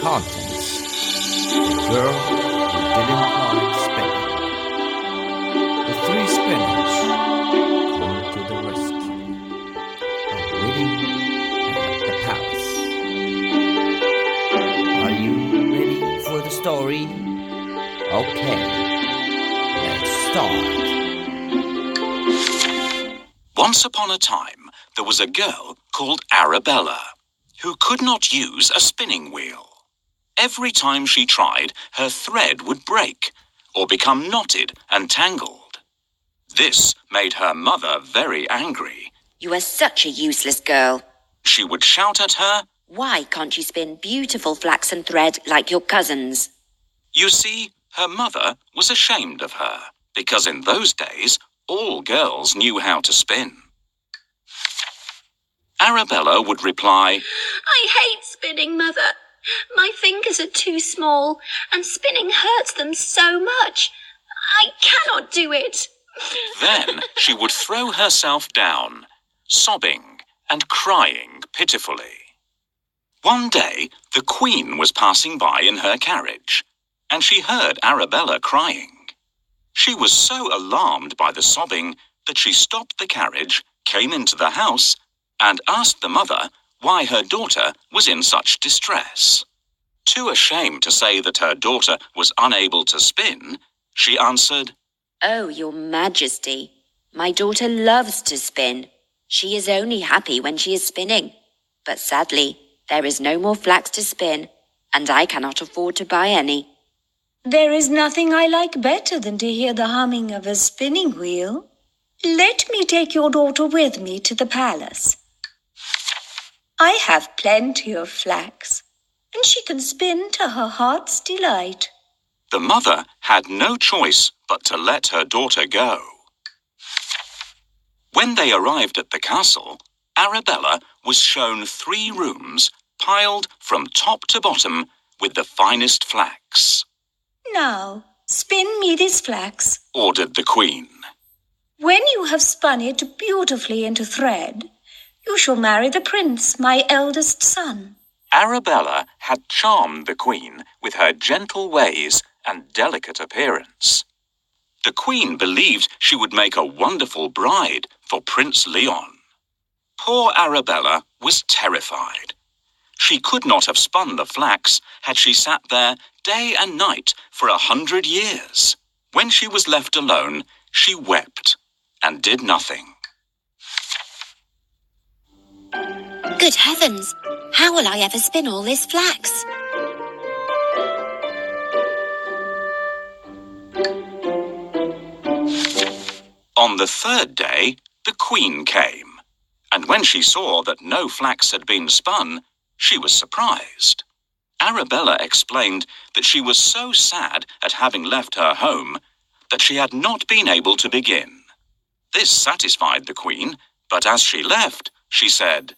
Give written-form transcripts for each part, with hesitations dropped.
Contents: The girl who didn't like spinning. The three spinners come to the rescue. A wedding at the palace. Are you ready for the story? Okay, let's start. Once upon a time, there was a girl called Arabella who could not use a spinning wheel. Every time she tried, her thread would break or become knotted and tangled. This made her mother very angry. You are such a useless girl. She would shout at her. Why can't you spin beautiful flaxen thread like your cousins? You see, her mother was ashamed of her because in those days, all girls knew how to spin. Arabella would reply, I hate spinning, Mother. My fingers are too small, and spinning hurts them so much. I cannot do it. Then she would throw herself down, sobbing and crying pitifully. One day, the Queen was passing by in her carriage, and she heard Arabella crying. She was so alarmed by the sobbing that she stopped the carriage, came into the house, and asked the mother why her daughter was in such distress. Too ashamed to say that her daughter was unable to spin, she answered, Oh, your Majesty, my daughter loves to spin. She is only happy when she is spinning. But sadly, there is no more flax to spin, and I cannot afford to buy any. There is nothing I like better than to hear the humming of a spinning wheel. Let me take your daughter with me to the palace. I have plenty of flax, and she can spin to her heart's delight. The mother had no choice but to let her daughter go. When they arrived at the castle, Arabella was shown 3 rooms piled from top to bottom with the finest flax. Now, spin me this flax, ordered the Queen. When you have spun it beautifully into thread, you shall marry the prince, my eldest son. Arabella had charmed the Queen with her gentle ways and delicate appearance. The Queen believed she would make a wonderful bride for Prince Leon. Poor Arabella was terrified. She could not have spun the flax had she sat there day and night for 100 years. When she was left alone, she wept and did nothing. Good heavens! How will I ever spin all this flax? On the 3rd day, the Queen came, and when she saw that no flax had been spun, she was surprised. Arabella explained that she was so sad at having left her home that she had not been able to begin. This satisfied the Queen, but as she left, she said,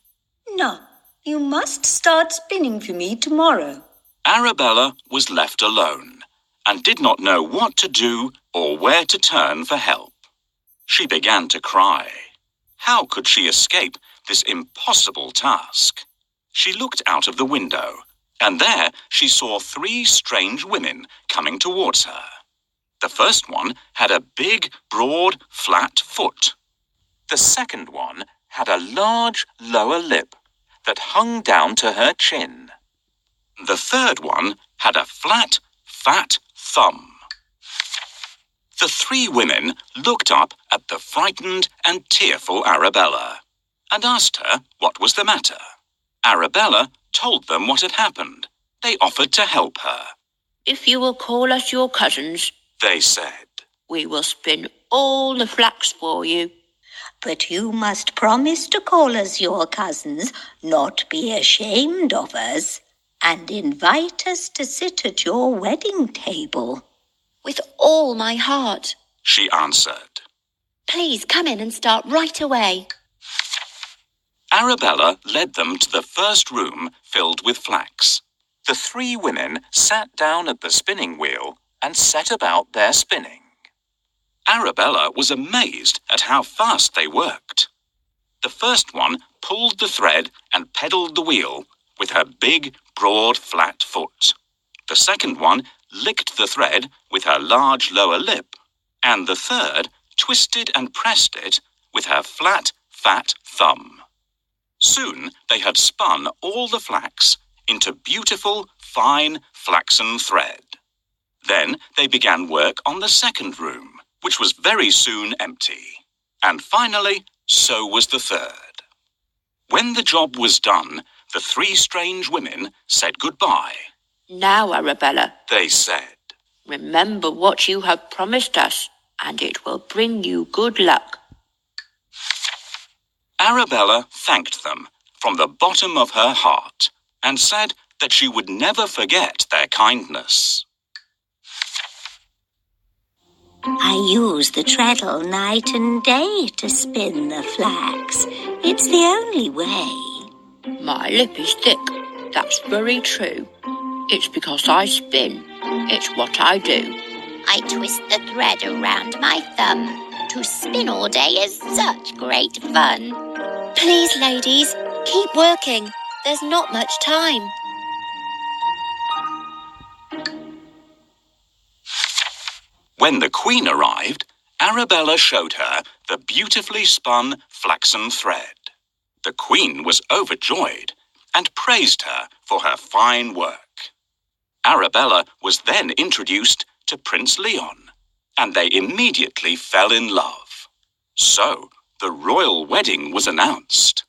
No, you must start spinning for me tomorrow. Arabella was left alone and did not know what to do or where to turn for help. She began to cry. How could she escape this impossible task? She looked out of the window, and there she saw 3 strange women coming towards her. The first one had a big, broad, flat foot. The second one had a large lower lip that hung down to her chin. The third one had a flat, fat thumb. The 3 women looked up at the frightened and tearful Arabella and asked her what was the matter. Arabella told them what had happened. They offered to help her. If you will call us your cousins, they said, we will spin all the flax for you. But you must promise to call us your cousins, not be ashamed of us, and invite us to sit at your wedding table. With all my heart, she answered. Please come in and start right away. Arabella led them to the first room filled with flax. The 3 women sat down at the spinning wheel and set about their spinning. Arabella was amazed at how fast they worked. The first one pulled the thread and pedalled the wheel with her big, broad, flat foot. The second one licked the thread with her large lower lip, and the third twisted and pressed it with her flat, fat thumb. Soon they had spun all the flax into beautiful, fine flaxen thread. Then they began work on the second room, which was very soon empty. And finally, so was the third. When the job was done, the three strange women said goodbye. Now, Arabella, They said, remember what you have promised us, and it will bring you good luck. Arabella thanked them from the bottom of her heart and said that she would never forget their kindness. I use the treadle night and day to spin the flax. It's the only way. My lip is thick. That's very true. It's because I spin. It's what I do. I twist the thread around my thumb. To spin all day is such great fun. Please, ladies, keep working. There's not much time. When the Queen arrived, Arabella showed her the beautifully spun flaxen thread. The Queen was overjoyed and praised her for her fine work. Arabella was then introduced to Prince Leon, and they immediately fell in love. So the royal wedding was announced.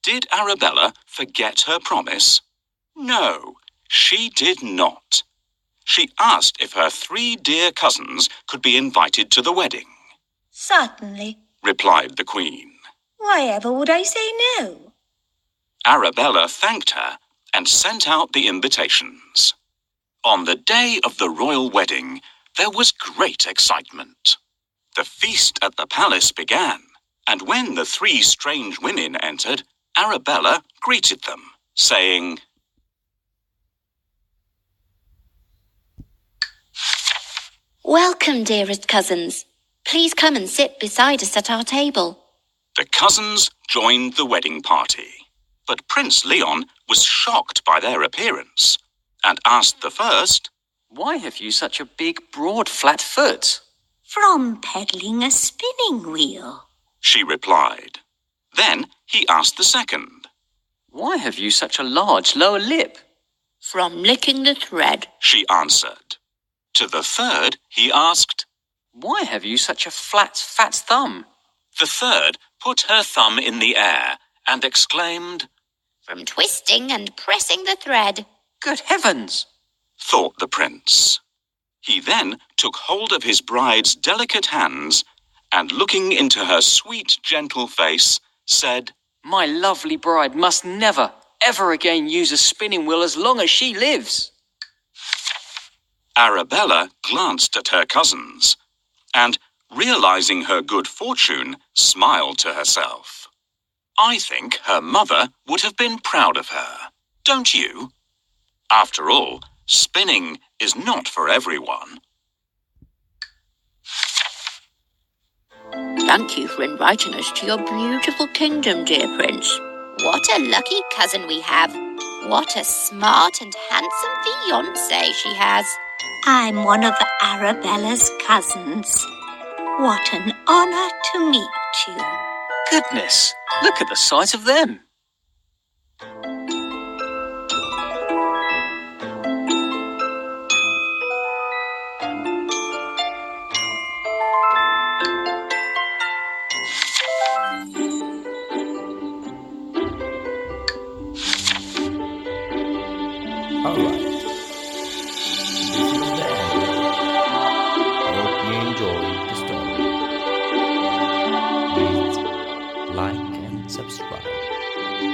Did Arabella forget her promise? No, she did not. She asked if her three dear cousins could be invited to the wedding. Certainly. Replied the Queen. Why ever would I say no? Arabella thanked her and sent out the invitations. On the day of the royal wedding, there was great excitement. The feast at the palace began, and when the three strange women entered, Arabella greeted them, saying, Welcome, dearest cousins. Please come and sit beside us at our table. The cousins joined the wedding party, but Prince Leon was shocked by their appearance and asked the first, Why have you such a big, broad, flat foot? From peddling a spinning wheel. She replied. Then he asked the second. Why have you such a large lower lip? From licking the thread. She answered. To the third he asked. Why have you such a flat, fat thumb? The third put her thumb in the air and exclaimed, From twisting and pressing the thread. Good heavens! Thought the prince. He then took hold of his bride's delicate hands and, looking into her sweet, gentle face, said, My lovely bride must never, ever again use a spinning wheel as long as she lives. Arabella glanced at her cousins and, realizing her good fortune, smiled to herself. I think her mother would have been proud of her, don't you? After all, spinning is not for everyone. Thank you for inviting us to your beautiful kingdom, dear prince. What a lucky cousin we have. What a smart and handsome fiancé she has. I'm one of Arabella's cousins. What an honor to meet you. Goodness, look at the size of them. Alright. This is the end. Hope you enjoyed the story. Please like and subscribe.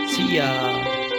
See ya!